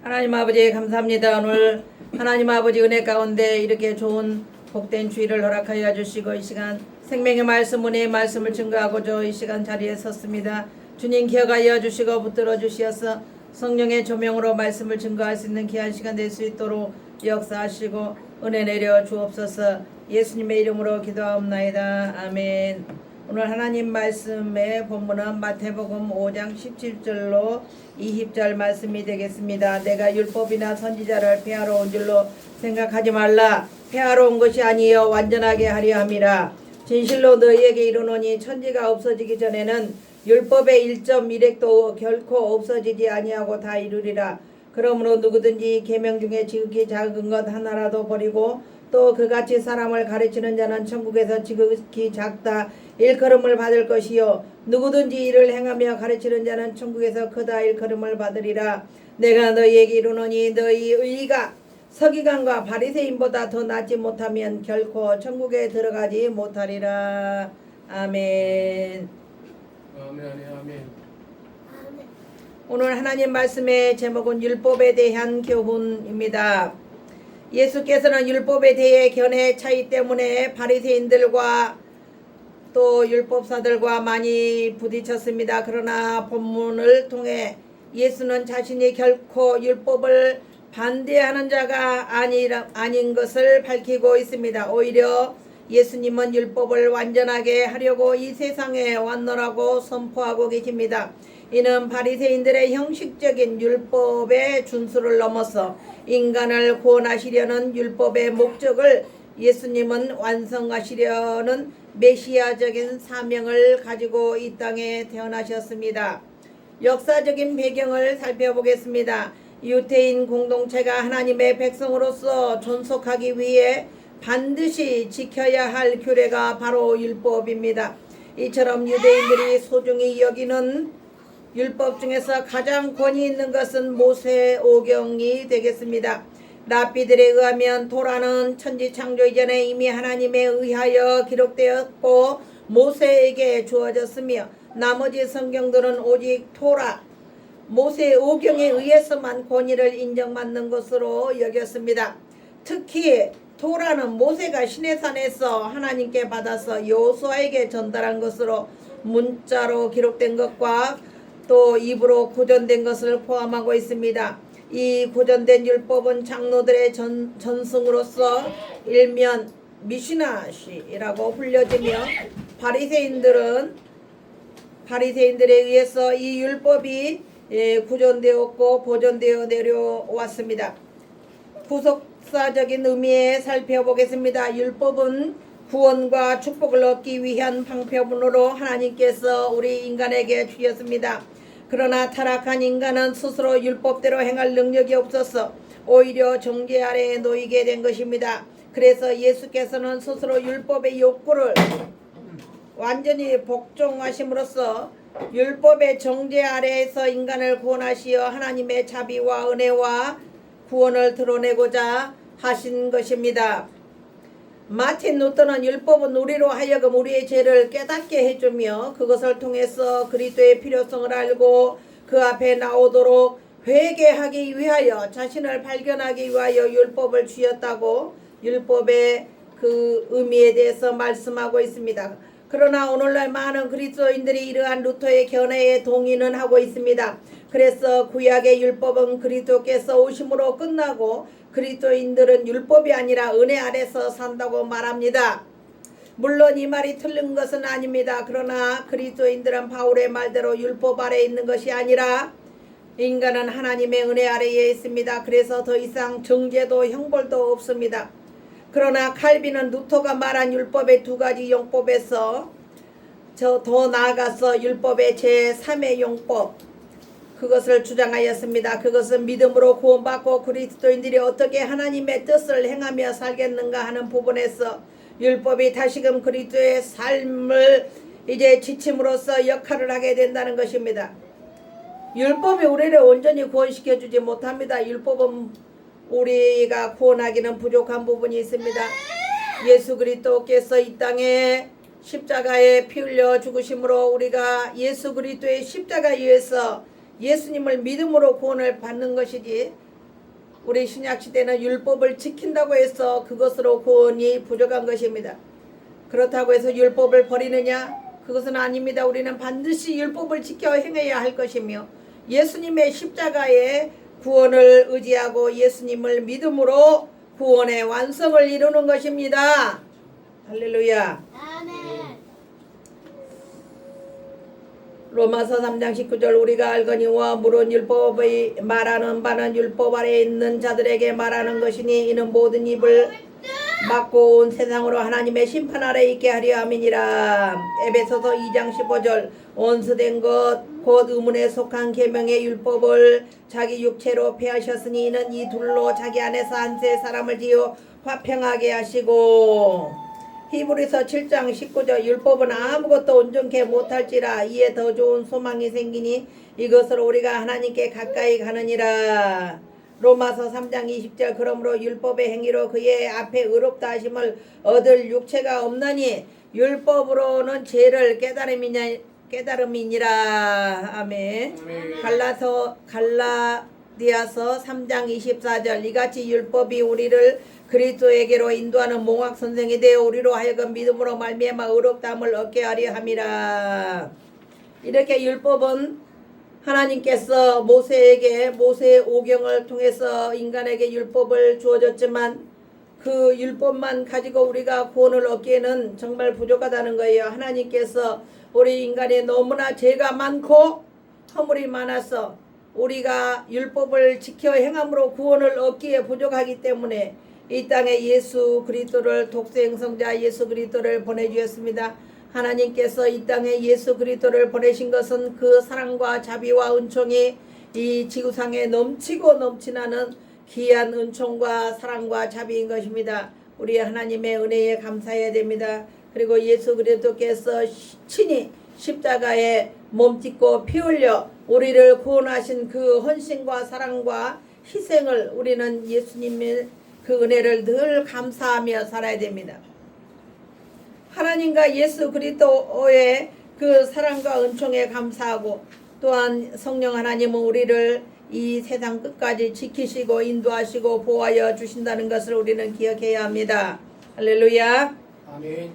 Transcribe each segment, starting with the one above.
하나님 아버지 감사합니다. 오늘 하나님 아버지 은혜 가운데 이렇게 좋은 복된 주일을 허락하여 주시고 이 시간 생명의 말씀 은혜의 말씀을 증거하고자 이 시간 자리에 섰습니다. 주님 기억하여 주시고 붙들어 주시어서 성령의 조명으로 말씀을 증거할 수 있는 귀한 시간 될 수 있도록 역사하시고 은혜 내려 주옵소서. 예수님의 이름으로 기도하옵나이다. 아멘. 오늘 하나님 말씀의 본문은 마태복음 5장 17절로 20절 말씀이 되겠습니다. 내가 율법이나 선지자를 폐하러 온 줄로 생각하지 말라. 폐하러 온 것이 아니요 완전하게 하려 함이라. 진실로 너희에게 이르노니 천지가 없어지기 전에는 율법의 1.1획도 결코 없어지지 아니하고 다 이루리라. 그러므로 누구든지 계명 중에 지극히 작은 것 하나라도 버리고 또 그같이 사람을 가르치는 자는 천국에서 지극히 작다 일컬음을 받을 것이요 누구든지 이를 행하며 가르치는 자는 천국에서 크다 일컬음을 받으리라. 내가 너희에게 이르노니 너희 의가 서기관과 바리새인보다 더 낫지 못하면 결코 천국에 들어가지 못하리라. 아멘. 아멘. 오늘 하나님 말씀의 제목은 율법에 대한 교훈입니다. 예수께서는 율법에 대해 견해 차이 때문에 바리새인들과 또 율법사들과 많이 부딪혔습니다. 그러나 본문을 통해 예수는 자신이 결코 율법을 반대하는 자가 아닌 것을 밝히고 있습니다. 오히려 예수님은 율법을 완전하게 하려고 이 세상에 왔노라고 선포하고 계십니다. 이는 바리새인들의 형식적인 율법의 준수를 넘어서 인간을 구원하시려는 율법의 목적을 예수님은 완성하시려는 메시아적인 사명을 가지고 이 땅에 태어나셨습니다. 역사적인 배경을 살펴보겠습니다. 유대인 공동체가 하나님의 백성으로서 존속하기 위해 반드시 지켜야 할 규례가 바로 율법입니다. 이처럼 유대인들이 소중히 여기는 율법 중에서 가장 권위 있는 것은 모세오경이 되겠습니다. 랍비들에 의하면 토라는 천지 창조 이전에 이미 하나님에 의하여 기록되었고 모세에게 주어졌으며 나머지 성경들은 오직 토라, 모세오경에 의해서만 권위를 인정받는 것으로 여겼습니다. 특히 토라는 모세가 시내산에서 하나님께 받아서 여호수아에게 전달한 것으로 문자로 기록된 것과 또 입으로 고전된 것을 포함하고 있습니다. 이 고전된 율법은 장로들의 전승으로서 일면 미슈나시라고 불려지며 바리새인들에 의해서 이 율법이 구전되었고 보존되어 내려왔습니다. 구속사적인 의미에 살펴보겠습니다. 율법은 구원과 축복을 얻기 위한 방편으로 하나님께서 우리 인간에게 주셨습니다. 그러나 타락한 인간은 스스로 율법대로 행할 능력이 없어서 오히려 정죄 아래에 놓이게 된 것입니다. 그래서 예수께서는 스스로 율법의 욕구를 완전히 복종하심으로써 율법의 정죄 아래에서 인간을 구원하시어 하나님의 자비와 은혜와 구원을 드러내고자 하신 것입니다. 마틴 루터는 율법은 우리로 하여금 우리의 죄를 깨닫게 해주며 그것을 통해서 그리스도의 필요성을 알고 그 앞에 나오도록 회개하기 위하여 자신을 발견하기 위하여 율법을 주셨다고 율법의 그 의미에 대해서 말씀하고 있습니다. 그러나 오늘날 많은 그리스도인들이 이러한 루터의 견해에 동의는 하고 있습니다. 그래서 구약의 율법은 그리스도께서 오심으로 끝나고 그리스도인들은 율법이 아니라 은혜 아래서 산다고 말합니다. 물론 이 말이 틀린 것은 아닙니다. 그러나 그리스도인들은 바울의 말대로 율법 아래에 있는 것이 아니라 인간은 하나님의 은혜 아래에 있습니다. 그래서 더 이상 정죄도 형벌도 없습니다. 그러나 칼빈은 루터가 말한 율법의 두 가지 용법에서 더 나아가서 율법의 제3의 용법 그것을 주장하였습니다. 그것은 믿음으로 구원받고 그리스도인들이 어떻게 하나님의 뜻을 행하며 살겠는가 하는 부분에서 율법이 다시금 그리스도의 삶을 이제 지침으로써 역할을 하게 된다는 것입니다. 율법이 우리를 온전히 구원시켜 주지 못합니다. 율법은 우리가 구원하기는 부족한 부분이 있습니다. 예수 그리스도께서 이 땅에 십자가에 피 흘려 죽으심으로 우리가 예수 그리스도의 십자가에 의해서 예수님을 믿음으로 구원을 받는 것이지 우리 신약 시대는 율법을 지킨다고 해서 그것으로 구원이 부족한 것입니다. 그렇다고 해서 율법을 버리느냐? 그것은 아닙니다. 우리는 반드시 율법을 지켜 행해야 할 것이며 예수님의 십자가의 구원을 의지하고 예수님을 믿음으로 구원의 완성을 이루는 것입니다. 할렐루야. 아멘. 로마서 3장 19절 우리가 알거니와 물은 율법의 말하는 바는 율법 아래에 있는 자들에게 말하는 것이니 이는 모든 입을 막고 온 세상으로 하나님의 심판 아래 있게 하려 함이니라. 에베소서 2장 15절 원수된 것 곧 의문에 속한 계명의 율법을 자기 육체로 폐하셨으니 이는 이 둘로 자기 안에서 한세 사람을 지어 화평하게 하시고. 히브리서 7장 19절 율법은 아무것도 온전케 못할지라 이에 더 좋은 소망이 생기니 이것으로 우리가 하나님께 가까이 가느니라. 로마서 3장 20절 그러므로 율법의 행위로 그의 앞에 의롭다 하심을 얻을 육체가 없나니 율법으로는 죄를 깨달음이니라. 아멘. 갈라디아서 3장 24절 이같이 율법이 우리를 그리스도에게로 인도하는 몽학 선생이 되어 우리로 하여금 믿음으로 말미암아 의롭다함을 얻게 하려 함이라. 이렇게 율법은 하나님께서 모세의 오경을 통해서 인간에게 율법을 주어졌지만 그 율법만 가지고 우리가 구원을 얻기에는 정말 부족하다는 거예요. 하나님께서 우리 인간이 너무나 죄가 많고 허물이 많아서 우리가 율법을 지켜 행함으로 구원을 얻기에 부족하기 때문에 이 땅에 예수 그리스도를 독생성자 예수 그리스도를 보내주셨습니다. 하나님께서 이 땅에 예수 그리스도를 보내신 것은 그 사랑과 자비와 은총이 이 지구상에 넘치고 넘치나는 귀한 은총과 사랑과 자비인 것입니다. 우리 하나님의 은혜에 감사해야 됩니다. 그리고 예수 그리스도께서 친히 십자가에 몸짓고 피 흘려 우리를 구원하신 그 헌신과 사랑과 희생을 우리는 예수님의 그 은혜를 늘 감사하며 살아야 됩니다. 하나님과 예수 그리스도의 그 사랑과 은총에 감사하고 또한 성령 하나님은 우리를 이 세상 끝까지 지키시고 인도하시고 보호하여 주신다는 것을 우리는 기억해야 합니다. 할렐루야. 아멘.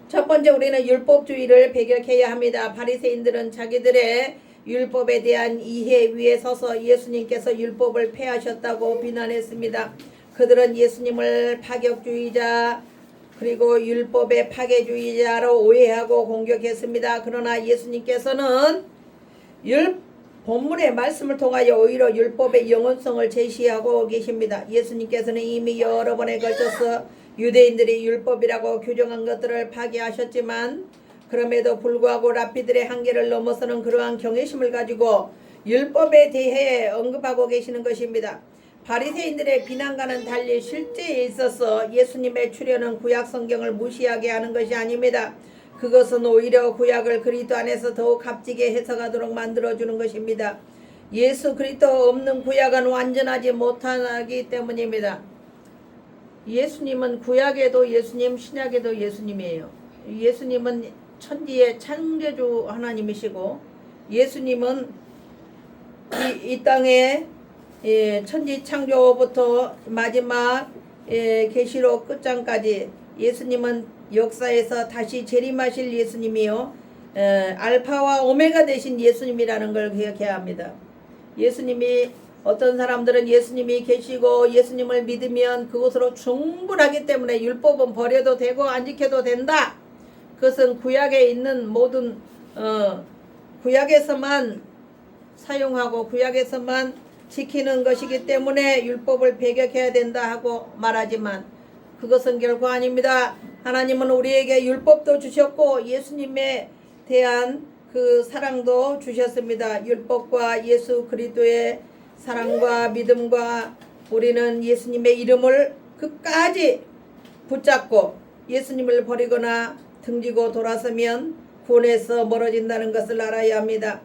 첫 번째 우리는 율법주의를 배격해야 합니다. 바리새인들은 자기들의 율법에 대한 이해 위에 서서 예수님께서 율법을 폐하셨다고 비난했습니다. 그들은 예수님을 파격주의자 그리고 율법의 파괴주의자로 오해하고 공격했습니다. 그러나 예수님께서는 본문의 말씀을 통하여 오히려 율법의 영원성을 제시하고 계십니다. 예수님께서는 이미 여러 번에 걸쳐서 유대인들이 율법이라고 규정한 것들을 파괴하셨지만 그럼에도 불구하고 랍비들의 한계를 넘어서는 그러한 경외심을 가지고 율법에 대해 언급하고 계시는 것입니다. 바리새인들의 비난과는 달리 실제에 있어서 예수님의 출현은 구약 성경을 무시하게 하는 것이 아닙니다. 그것은 오히려 구약을 그리스도 안에서 더욱 값지게 해석하도록 만들어주는 것입니다. 예수 그리스도 없는 구약은 완전하지 못하기 때문입니다. 예수님은 구약에도 예수님, 신약에도 예수님이에요. 예수님은 천지의 창조주 하나님이시고 예수님은 이 땅에 천지 창조부터 마지막 계시록 끝장까지 예수님은 역사에서 다시 재림하실 예수님이요 알파와 오메가 되신 예수님이라는 걸 기억해야 합니다. 예수님이 어떤 사람들은 예수님이 계시고 예수님을 믿으면 그것으로 충분하기 때문에 율법은 버려도 되고 안 지켜도 된다. 그것은 구약에 있는 모든 구약에서만 사용하고 구약에서만 지키는 것이기 때문에 율법을 배격해야 된다 하고 말하지만 그것은 결코 아닙니다. 하나님은 우리에게 율법도 주셨고 예수님에 대한 그 사랑도 주셨습니다. 율법과 예수 그리스도의 사랑과 믿음과 우리는 예수님의 이름을 끝까지 붙잡고 예수님을 버리거나 등지고 돌아서면 구원에서 멀어진다는 것을 알아야 합니다.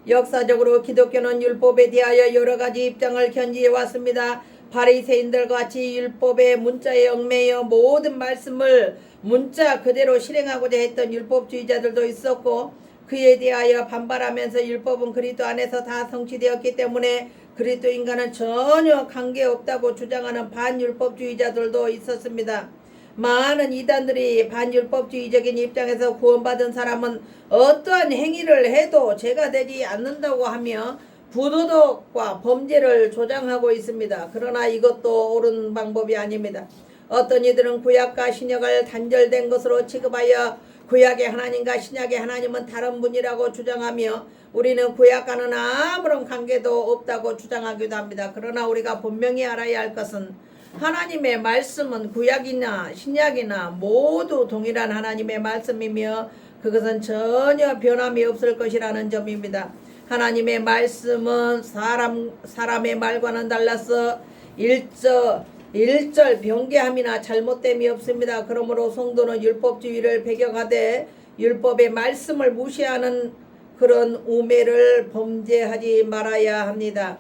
역사적으로 기독교는 율법에 대하여 여러 가지 입장을 견지해 왔습니다. 바리새인들 같이 율법의 문자에 얽매여 모든 말씀을 문자 그대로 실행하고자 했던 율법주의자들도 있었고 그에 대하여 반발하면서 율법은 그리스도 안에서 다 성취되었기 때문에 그리스도인과는 전혀 관계없다고 주장하는 반율법주의자들도 있었습니다. 많은 이단들이 반율법주의적인 입장에서 구원받은 사람은 어떠한 행위를 해도 죄가 되지 않는다고 하며 부도덕과 범죄를 조장하고 있습니다. 그러나 이것도 옳은 방법이 아닙니다. 어떤 이들은 구약과 신약을 단절된 것으로 취급하여 구약의 하나님과 신약의 하나님은 다른 분이라고 주장하며 우리는 구약과는 아무런 관계도 없다고 주장하기도 합니다. 그러나 우리가 분명히 알아야 할 것은 하나님의 말씀은 구약이나 신약이나 모두 동일한 하나님의 말씀이며 그것은 전혀 변함이 없을 것이라는 점입니다. 하나님의 말씀은 사람의 말과는 달라서 일절 변개함이나 잘못됨이 없습니다. 그러므로 성도는 율법주의를 배격하되 율법의 말씀을 무시하는 그런 우매를 범죄하지 말아야 합니다.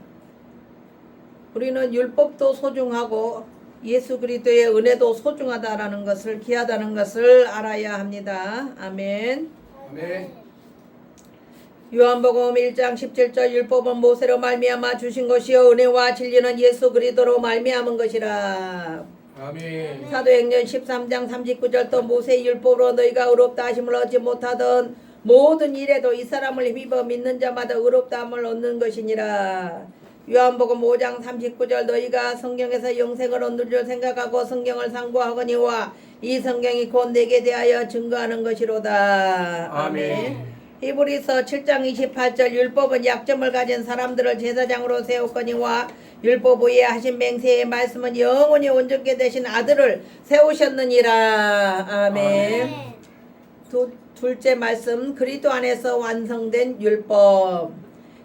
우리는 율법도 소중하고 예수 그리스도의 은혜도 소중하다라는 것을 귀하다는 것을 알아야 합니다. 아멘. 아멘. 요한복음 1장 17절 율법은 모세로 말미암아 주신 것이요 은혜와 진리는 예수 그리스도로 말미암은 것이라. 아멘. 사도행전 13장 39절 또 모세 율법으로 너희가 의롭다 하심을 얻지 못하던 모든 일에도 이 사람을 힘입어 믿는 자마다 의롭다함을 얻는 것이니라. 요한복음 5장 39절 너희가 성경에서 영생을 얻는 줄 생각하고 성경을 상고하거니와 이 성경이 곧 내게 대하여 증거하는 것이로다. 아멘. 히브리서 7장 28절 율법은 약점을 가진 사람들을 제사장으로 세웠거니와 율법 위에 하신 맹세의 말씀은 영원히 온전케 되신 아들을 세우셨느니라. 아멘. 둘째 말씀 그리스도 안에서 완성된 율법.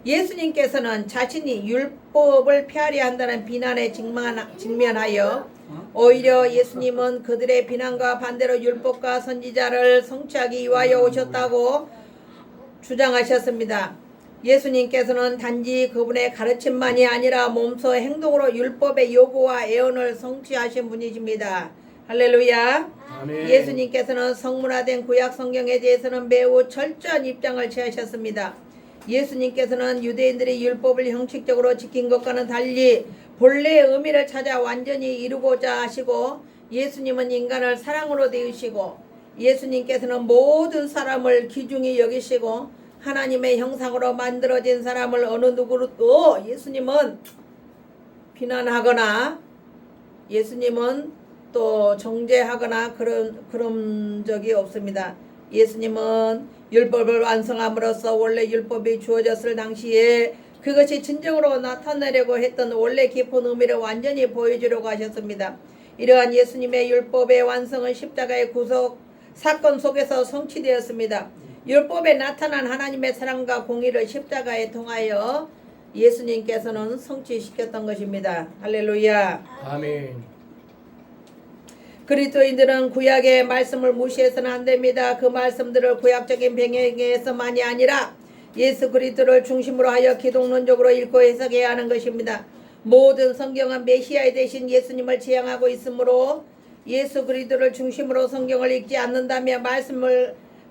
예수님께서는 자신이 율법을 폐하려 한다는 비난에 직면하여 오히려 예수님은 그들의 비난과 반대로 율법과 선지자를 성취하기 위하여 오셨다고 주장하셨습니다. 예수님께서는 단지 그분의 가르침만이 아니라 몸소 행동으로 율법의 요구와 애언을 성취하신 분이십니다. 할렐루야. 아멘. 예수님께서는 성문화된 구약 성경에 대해서는 매우 철저한 입장을 취하셨습니다. 예수님께서는 유대인들이 율법을 형식적으로 지킨 것과는 달리 본래의 의미를 찾아 완전히 이루고자 하시고 예수님은 인간을 사랑으로 대우시고 예수님께서는 모든 사람을 귀중히 여기시고 하나님의 형상으로 만들어진 사람을 어느 누구도 예수님은 비난하거나 예수님은 또 정죄하거나 그런 적이 없습니다. 예수님은 율법을 완성함으로써 원래 율법이 주어졌을 당시에 그것이 진정으로 나타내려고 했던 원래 깊은 의미를 완전히 보여주려고 하셨습니다. 이러한 예수님의 율법의 완성은 십자가의 구속 사건 속에서 성취되었습니다. 율법에 나타난 하나님의 사랑과 공의를 십자가에 통하여 예수님께서는 성취시켰던 것입니다. 할렐루야. 아멘. 그리스도인들은 구약의 말씀을 무시해서는 안 됩니다. 그 말씀들을 구약적인 배경에서만이 아니라 예수 그리스도를 중심으로 하여 기독론적으로 읽고 해석해야 하는 것입니다. 모든 성경은 메시아의 대신 예수님을 지향하고 있으므로 예수 그리스도를 중심으로 성경을 읽지 않는다면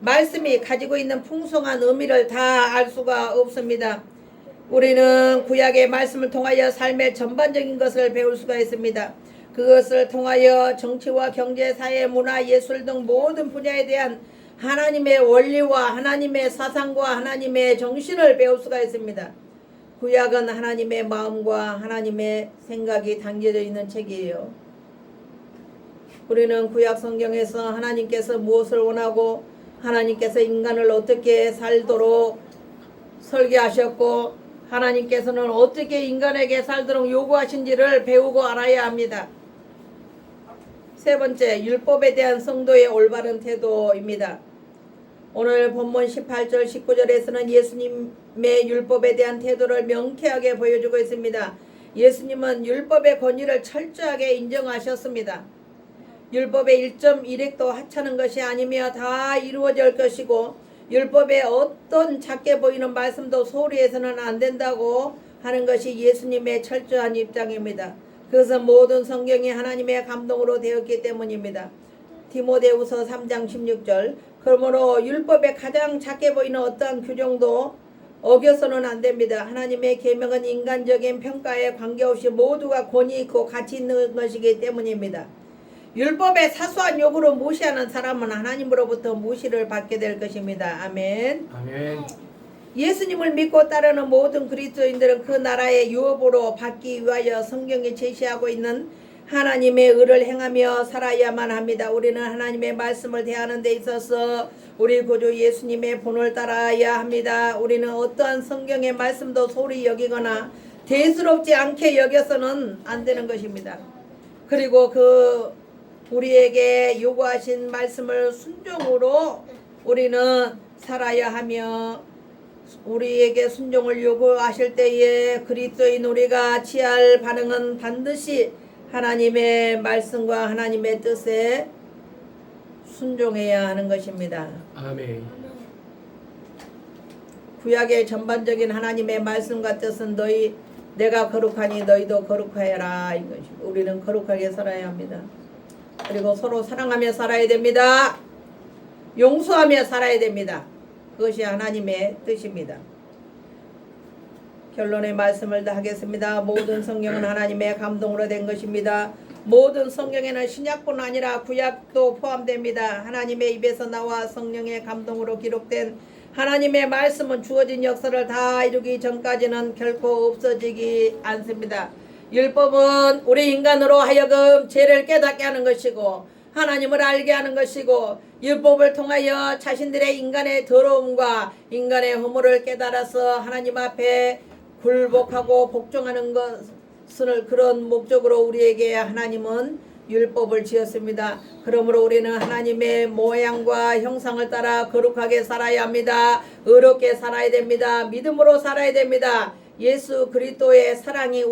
말씀이 가지고 있는 풍성한 의미를 다 알 수가 없습니다. 우리는 구약의 말씀을 통하여 삶의 전반적인 것을 배울 수가 있습니다. 그것을 통하여 정치와 경제, 사회, 문화, 예술 등 모든 분야에 대한 하나님의 원리와 하나님의 사상과 하나님의 정신을 배울 수가 있습니다. 구약은 하나님의 마음과 하나님의 생각이 담겨져 있는 책이에요. 우리는 구약 성경에서 하나님께서 무엇을 원하고 하나님께서 인간을 어떻게 살도록 설계하셨고 하나님께서는 어떻게 인간에게 살도록 요구하신지를 배우고 알아야 합니다. 세 번째, 율법에 대한 성도의 올바른 태도입니다. 오늘 본문 18절 19절에서는 예수님의 율법에 대한 태도를 명쾌하게 보여주고 있습니다. 예수님은 율법의 권위를 철저하게 인정하셨습니다. 율법의 1.1획도 하찮은 것이 아니며 다 이루어질 것이고 율법의 어떤 작게 보이는 말씀도 소홀히 해서는 안 된다고 하는 것이 예수님의 철저한 입장입니다. 그것은 모든 성경이 하나님의 감동으로 되었기 때문입니다. 디모데후서 3장 16절 그러므로 율법의 가장 작게 보이는 어떠한 규정도 어겨서는 안 됩니다. 하나님의 계명은 인간적인 평가에 관계없이 모두가 권위 있고 가치 있는 것이기 때문입니다. 율법의 사소한 요구를 무시하는 사람은 하나님으로부터 무시를 받게 될 것입니다. 아멘. 아멘. 예수님을 믿고 따르는 모든 그리스도인들은 그 나라의 유업으로 받기 위하여 성경이 제시하고 있는 하나님의 의를 행하며 살아야만 합니다. 우리는 하나님의 말씀을 대하는 데 있어서 우리 구주 예수님의 본을 따라야 합니다. 우리는 어떠한 성경의 말씀도 소홀히 여기거나 대수롭지 않게 여겨서는 안 되는 것입니다. 그리고 그 우리에게 요구하신 말씀을 순종으로 우리는 살아야 하며, 우리에게 순종을 요구하실 때에 그리스도인 우리가 취할 반응은 반드시 하나님의 말씀과 하나님의 뜻에 순종해야 하는 것입니다. 아멘. 구약의 전반적인 하나님의 말씀과 뜻은 내가 거룩하니 너희도 거룩하여라 이것입니다. 우리는 거룩하게 살아야 합니다. 그리고 서로 사랑하며 살아야 됩니다. 용서하며 살아야 됩니다. 그것이 하나님의 뜻입니다. 결론의 말씀을 다 하겠습니다. 모든 성경은 하나님의 감동으로 된 것입니다. 모든 성경에는 신약뿐 아니라 구약도 포함됩니다. 하나님의 입에서 나와 성령의 감동으로 기록된 하나님의 말씀은 주어진 역사를 다 이루기 전까지는 결코 없어지지 않습니다. 율법은 우리 인간으로 하여금 죄를 깨닫게 하는 것이고 하나님을 알게 하는 것이고, 율법을 통하여 자신들의 인간의 더러움과 인간의 허물을 깨달아서 하나님 앞에 굴복하고 복종하는 것을 그런 목적으로 우리에게 하나님은 율법을 지었습니다. 그러므로 우리는 하나님의 모양과 형상을 따라 거룩하게 살아야 합니다. 의롭게 살아야 됩니다. 믿음으로 살아야 됩니다. 예수 그리스도의 사랑이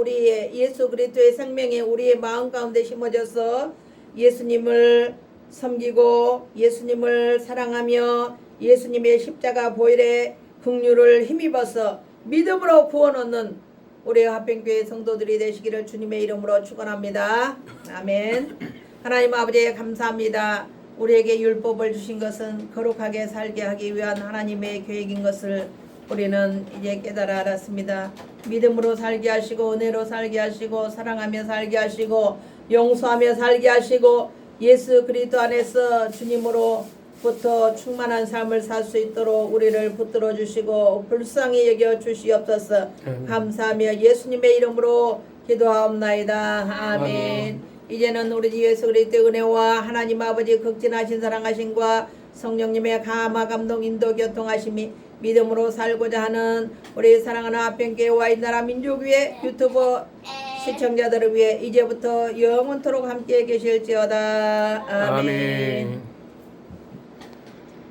예수 그리스도의 생명이 우리의 마음 가운데 심어져서 예수님을 섬기고 예수님을 사랑하며 예수님의 십자가 보혈의 긍휼을 힘입어서 믿음으로 구원 얻는 우리 합평교회 성도들이 되시기를 주님의 이름으로 축원합니다. 아멘. 하나님 아버지 감사합니다. 우리에게 율법을 주신 것은 거룩하게 살게 하기 위한 하나님의 계획인 것을 우리는 이제 깨달아 알았습니다. 믿음으로 살게 하시고 은혜로 살게 하시고 사랑하며 살게 하시고 용서하며 살게 하시고 예수 그리스도 안에서 주님으로부터 충만한 삶을 살 수 있도록 우리를 붙들어 주시고 불쌍히 여겨 주시옵소서. 감사하며 예수님의 이름으로 기도하옵나이다. 아멘. 이제는 우리 주 예수 그리스도의 은혜와 하나님 아버지 극진하신 사랑하심과 성령님의 감화 감동 인도 교통하심이 믿음으로 살고자 하는 우리 사랑하는 합평교회와 이 나라 민족 위에 유튜브 시청자들을 위해 이제부터 영원토록 함께 계실지어다. 아멘. 아멘.